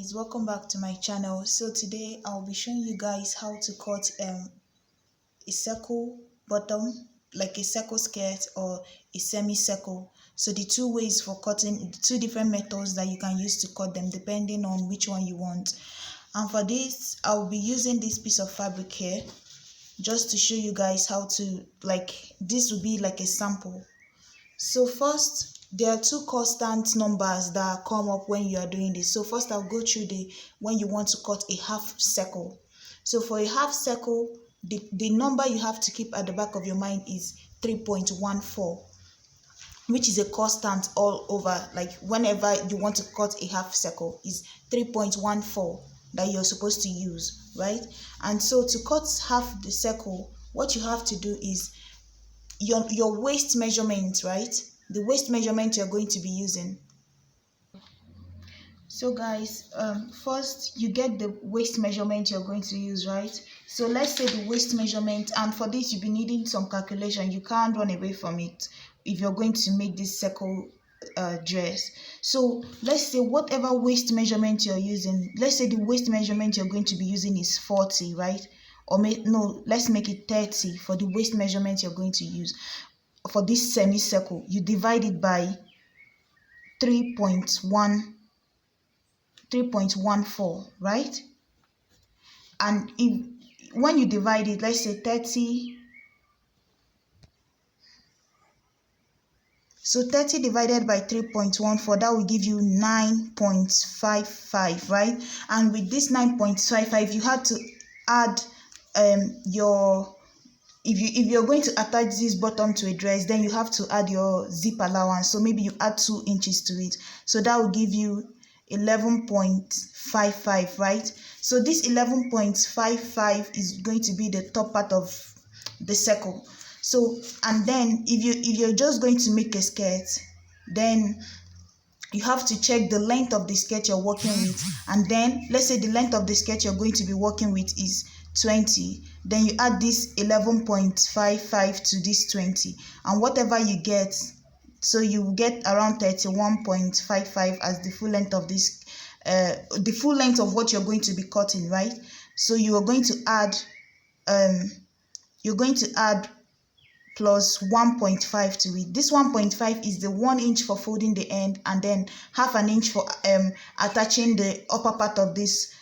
guys, welcome back to my channel. So today I'll be showing you guys how to cut a circle bottom, like a circle skirt or a semi-circle. So the two ways for cutting, two different methods that you can use to cut them depending on which one you want. And for this I'll be using this piece of fabric here just to show you guys how to, like, this will be like a sample. So first, there are two constant numbers that come up when you are doing this. So first I'll go through when you want to cut a half circle. So for a half circle, the number you have to keep at the back of your mind is 3.14, which is a constant all over. Like whenever you want to cut a half circle, is 3.14 that you're supposed to use, right? And so to cut half the circle, what you have to do is your waist measurement, right? The waist measurement you're going to be using. So guys, first you get the waist measurement you're going to use, right? So let's say the waist measurement, and for this you'll be needing some calculation. You can't run away from it if you're going to make this circle dress. So let's say whatever waist measurement you're using, let's say the waist measurement you're going to be using is 40, right? Or no, let's make it 30 for the waist measurement you're going to use for this semicircle. You divide it by 3.14, right? And when you divide it, let's say 30, so 30 divided by 3.14, that will give you 9.55, right? And with this 9.55, you had to add if you're going to attach this bottom to a dress, then you have to add your zip allowance. So maybe you add 2 inches to it, so that will give you 11.55, right? So this 11.55 is going to be the top part of the circle. So, and then if you're just going to make a skirt, then you have to check the length of the skirt you're working with. And then let's say the length of the skirt you're going to be working with is 20, then you add this 11.55 to this 20, and whatever you get, so you get around 31.55 as the full length of this the full length of what you're going to be cutting, right? So you are going to add plus 1.5 to it. This 1.5 is the 1 inch for folding the end, and then half an inch for attaching the upper part of this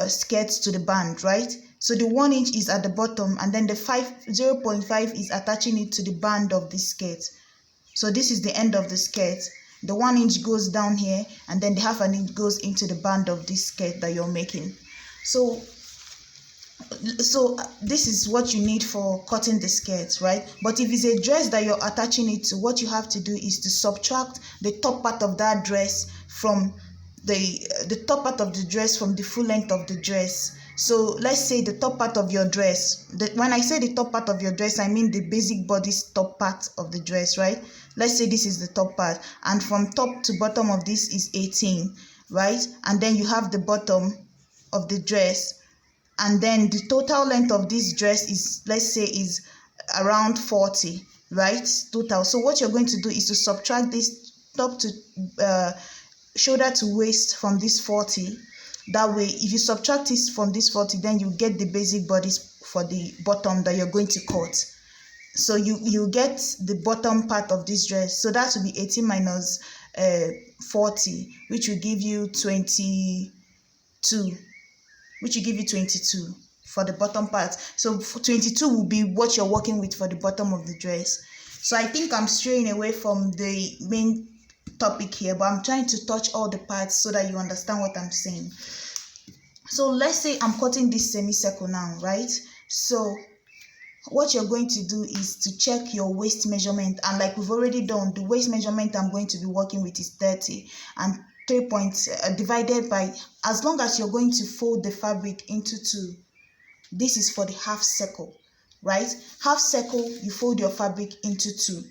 skirt to the band, right? So the 1 inch is at the bottom, and then the 0.5 is attaching it to the band of the skirt. So this is the end of the skirt. The 1 inch goes down here, and then the half an inch goes into the band of this skirt that you're making. So this is what you need for cutting the skirt, right? But if it's a dress that you're attaching it to, what you have to do is to subtract the top part of that dress from the top part of the dress from the full length of the dress. So let's say the top part of your dress, when I say the top part of your dress, I mean the basic body's top part of the dress, right? Let's say this is the top part, and from top to bottom of this is 18, right? And then you have the bottom of the dress, and then the total length of this dress is, let's say, is around 40, right? Total. So what you're going to do is to subtract this top to shoulder to waist from this 40. That way, if you subtract this from this 40, then you get the basic bodies for the bottom that you're going to cut. So you get the bottom part of this dress. So that will be 18 minus 40, which will give you 22. Which will give you 22 for the bottom part. So 22 will be what you're working with for the bottom of the dress. So I think I'm straying away from the main topic here, but I'm trying to touch all the parts so that you understand what I'm saying. So let's say I'm cutting this semicircle now, right? So what you're going to do is to check your waist measurement, and like we've already done, the waist measurement I'm going to be working with is 30, and 3 points divided by, as long as you're going to fold the fabric into 2, this is for the half circle, right? Half circle, you fold your fabric into 2,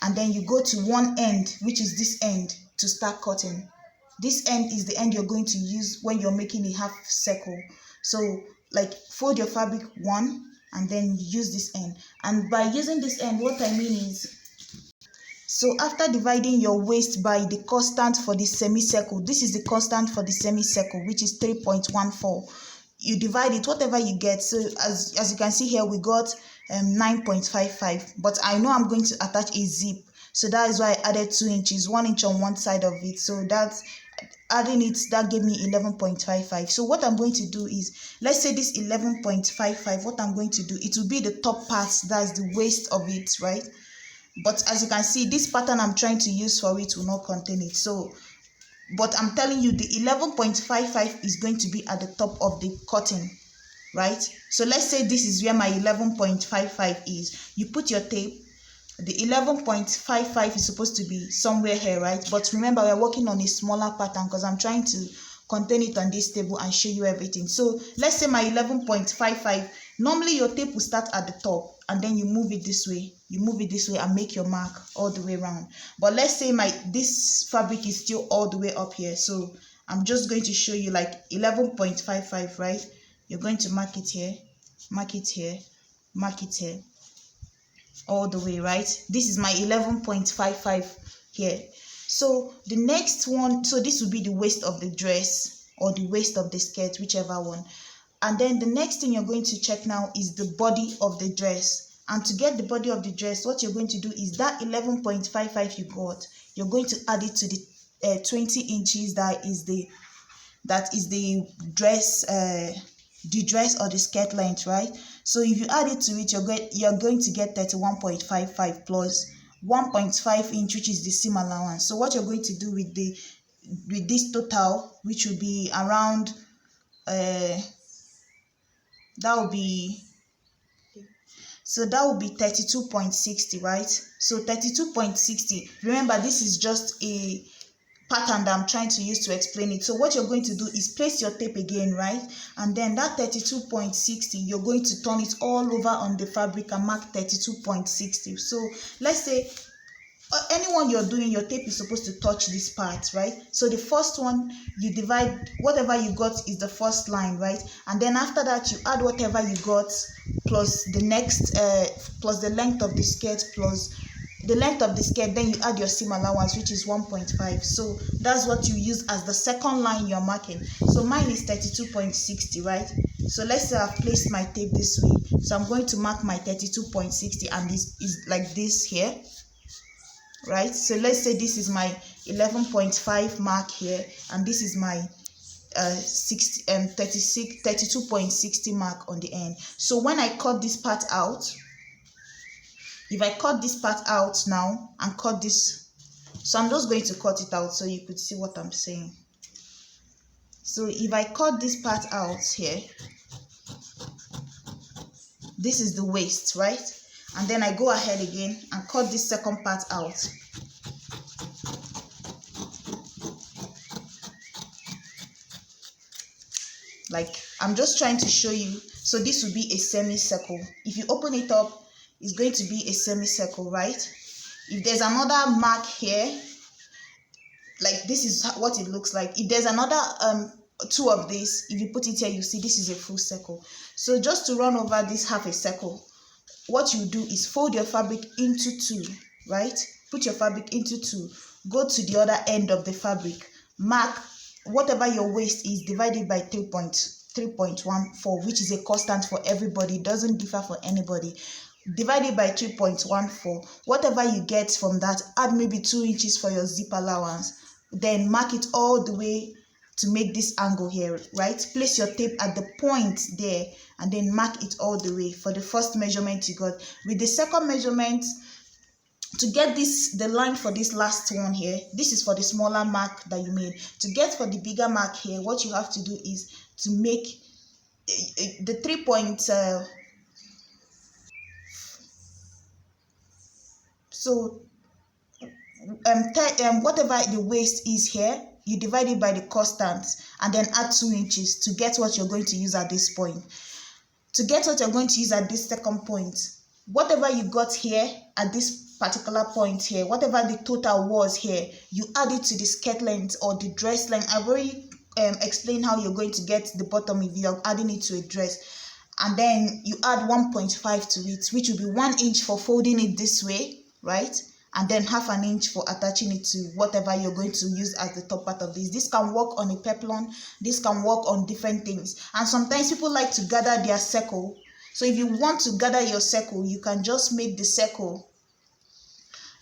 and then you go to one end, which is this end, to start cutting. This end is the end you're going to use when you're making a half circle. So like fold your fabric 1, and then use this end. And by using this end, what I mean is, So after dividing your waist by the constant for the semicircle, this is the constant for the semicircle, which is 3.14. You divide it, whatever you get. So as you can see here, we got 9.55. But I know I'm going to attach a zip, so that is why I added 2 inches, 1 inch on one side of it. So that's adding it, that gave me 11.55. So what I'm going to do is, let's say this 11.55, what I'm going to do, it will be the top part, that's the waist of it, right? But as you can see, this pattern I'm trying to use for it will not contain it. So, but I'm telling you, the 11.55 is going to be at the top of the cutting, right? So let's say this is where my 11.55 is. You put your tape. The 11.55 is supposed to be somewhere here, right? But remember, we're working on a smaller pattern because I'm trying to contain it on this table and show you everything. So let's say my 11.55, normally your tape will start at the top and then you move it this way. You move it this way and make your mark all the way around. But let's say this fabric is still all the way up here. So I'm just going to show you like 11.55, right? You're going to mark it here, mark it here, mark it here, all the way, right? This is my 11.55 here. So the next one, so this will be the waist of the dress or the waist of the skirt, whichever one. And then the next thing you're going to check now is the body of the dress. And to get the body of the dress, what you're going to do is that 11.55 you got, you're going to add it to the 20 inches that is the dress, or the skirt length, right? So if you add it to it, you're going to get 31.55 plus 1.5 inch, which is the seam allowance. So what you're going to do with this total, which will be around that will be 32.60, right? So 32.60. Remember, this is just a pattern that I'm trying to use to explain it. So what you're going to do is place your tape again, right? And then that 32.60, you're going to turn it all over on the fabric and mark 32.60. So let's say anyone you're doing, your tape is supposed to touch this part, right? So the first one, you divide whatever you got is the first line, right? And then after that, you add whatever you got plus the next plus the length of the skirt plus the length of the skirt, then you add your seam allowance, which is 1.5. So that's what you use as the second line you're marking. So mine is 32.60, right? So let's say I've placed my tape this way. So I'm going to mark my 32.60, and this is like this here, right? So let's say this is my 11.5 mark here, and this is my 32.60 mark on the end. So when I cut this part out, if I cut this part out now and cut this, so I'm just going to cut it out so you could see what I'm saying. So if I cut this part out here, this is the waist, right? And then I go ahead again and cut this second part out. Like, I'm just trying to show you. So this will be a semicircle. If you open it up, it's going to be a semicircle, right? If there's another mark here, like this is what it looks like. If there's another two of this, if you put it here, you see this is a full circle. So just to run over this half a circle, what you do is fold your fabric into two, right? Put your fabric into two, go to the other end of the fabric, mark whatever your waist is divided by 3.14, which is a constant for everybody. It doesn't differ for anybody. Divided by 3.14, whatever you get from that, add maybe 2 inches for your zip allowance, then mark it all the way to make this angle here, right? Place your tape at the point there and then mark it all the way for the first measurement you got. With the second measurement, to get the line for this last one here, this is for the smaller mark that you made. To get for the bigger mark here, what you have to do is to make the 3 point so whatever the waist is here, you divide it by the constant and then add 2 inches to get what you're going to use at this point. To get what you're going to use at this second point, whatever you got here at this particular point here, whatever the total was here, you add it to the skirt length or the dress length. I've already explained how you're going to get the bottom if you're adding it to a dress. And then you add 1.5 to it, which will be 1 inch for folding it this way, right? and then 1/2 inch for attaching it to whatever you're going to use as the top part of this. This can work on a peplum, this can work on different things. And sometimes people like to gather their circle. So if you want to gather your circle, you can just make the circle,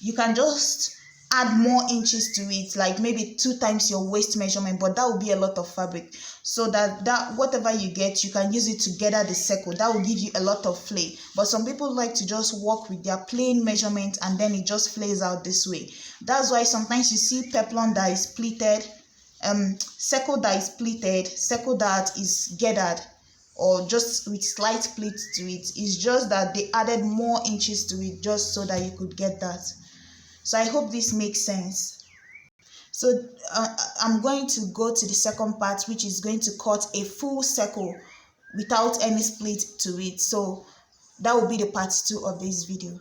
you can just add more inches to it, like maybe 2 times your waist measurement, but that will be a lot of fabric. So that whatever you get, you can use it to gather the circle. That will give you a lot of flay. But some people like to just work with their plain measurement and then it just flays out this way. That's why sometimes you see peplum that is pleated, circle that is pleated, circle that is gathered, or just with slight pleats to it. It's just that they added more inches to it just so that you could get that. So I hope this makes sense. So I'm going to go to the second part, which is going to cut a full circle without any split to it. So that will be the part 2 of this video.